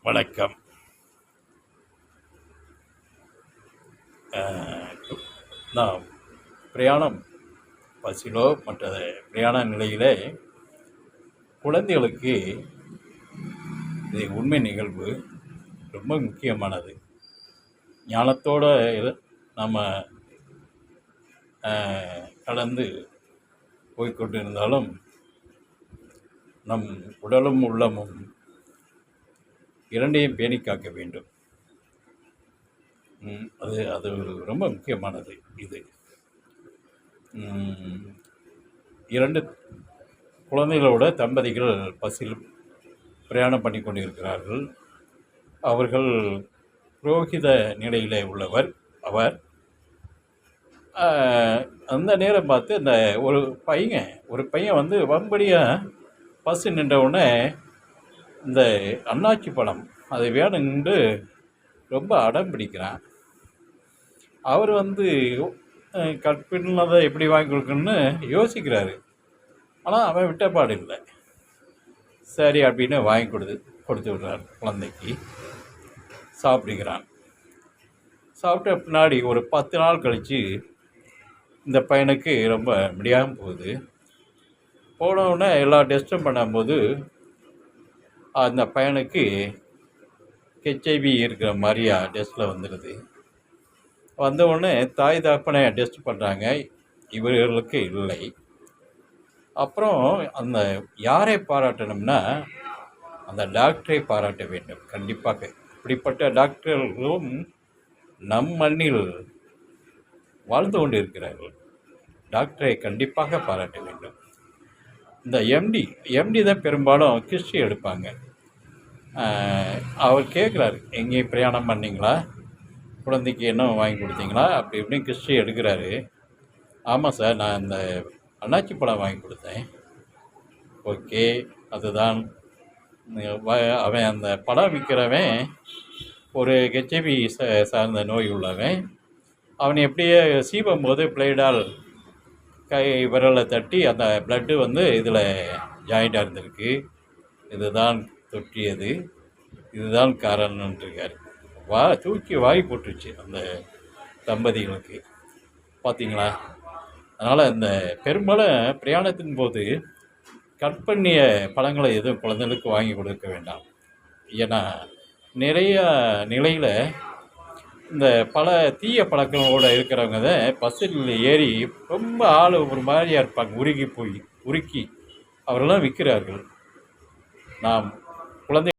வணக்கம். நாம் பிரயாணம் பஸ்ஸிலோ மற்ற பிரயாண நிலையிலே குழந்தைகளுக்கு இது உண்மை நிகழ்வு ரொம்ப முக்கியமானது. ஞானத்தோடு நம்ம கடந்து போய்கொண்டு இருந்தாலும் நம் உடலும் உள்ளமும் இரண்டையும் பேணி காக்க வேண்டும். அது ரொம்ப முக்கியமானது. இது 2 குழந்தைகளோட தம்பதிகள் பஸ்ஸில் பிரயாணம் பண்ணி கொண்டிருக்கிறார்கள். அவர்கள் புரோகித நிலையில் உள்ளவர். அந்த நேரம் பார்த்து அந்த ஒரு பையன் வந்து வம்படியாக பஸ்ஸு நின்றவுடனே இந்த அண்ணாச்சி பழம் அது வேணும்னு ரொம்ப அடம் பிடிக்கிறான். அவர் வந்து கற்பின்னதை எப்படி வாங்கி கொடுக்கணும்னு யோசிக்கிறாரு. ஆனால் அவன் விட்டப்பாடு இல்லை. சரி அப்படின்னு வாங்கி கொடுத்து விடுறார். குழந்தைக்கு சாப்பிடுகிறான். சாப்பிட்ட பின்னாடி ஒரு 10 நாள் கழித்து இந்த பையனுக்கு ரொம்ப முடியாமல் போகுது. போனவுடனே எல்லா டெஸ்ட்டும் பண்ணும்போது அந்த பையனுக்கு HIV இருக்கிற மாதிரியா டெஸ்ட்டில் வந்துடுது. வந்தவுடனே தாய் தகப்பனை டெஸ்ட் பண்ணுறாங்க, இவர்களுக்கு இல்லை. அப்புறம் அந்த யாரை பாராட்டணும்னா அந்த டாக்டரை பாராட்ட வேண்டும். கண்டிப்பாக இப்படிப்பட்ட டாக்டர்களும் நம் மண்ணில் வாழ்ந்து கொண்டு இருக்கிறார்கள். டாக்டரை கண்டிப்பாக பாராட்ட வேண்டும். இந்த எம்டி தான் பெரும்பாலும் ஹிஸ்ட்ரி எடுப்பாங்க. அவர் கேட்குறாரு, எங்கேயும் பிரயாணம் பண்ணிங்களா, குழந்தைக்கு என்ன வாங்கி கொடுத்தீங்களா, அப்படி இப்படின்னு ஹிஸ்ட்ரி எடுக்கிறாரு. ஆமாம் சார், நான் இந்த அண்ணாச்சி பழம் வாங்கி கொடுத்தேன். ஓகே, அதுதான். அவன் அந்த பழம் விற்கிறவன் ஒரு HIV சார்ந்த நோய் உள்ளவன். அவன் எப்படியே சீவும் போது பிளேடால் கை விரலை தட்டி அந்த பிளட்டு வந்து இதில் ஜாயிண்டாக இருந்திருக்கு. இதுதான் தொற்றியது, இதுதான் காரணம்ன்றிருக்காரு. தூக்கி வாய் போட்டுருச்சு அந்த தம்பதிகளுக்கு. பார்த்தீங்களா? அதனால் இந்த பெரும்பாலும் பிரயாணத்தின் போது கற்பண்ணிய பழங்களை எதுவும் குழந்தைகளுக்கு வாங்கி கொடுக்க வேண்டாம். ஏன்னா நிறைய நிலையில் இந்த பல தீய பழக்கங்களோடு இருக்கிறவங்க தான் பஸ்ஸில் ஏறி ரொம்ப ஆள் ஒரு மாதிரியாக இருப்பாங்க, உருக்கி அவரெல்லாம் விற்கிறார்கள். நாம் குழந்தை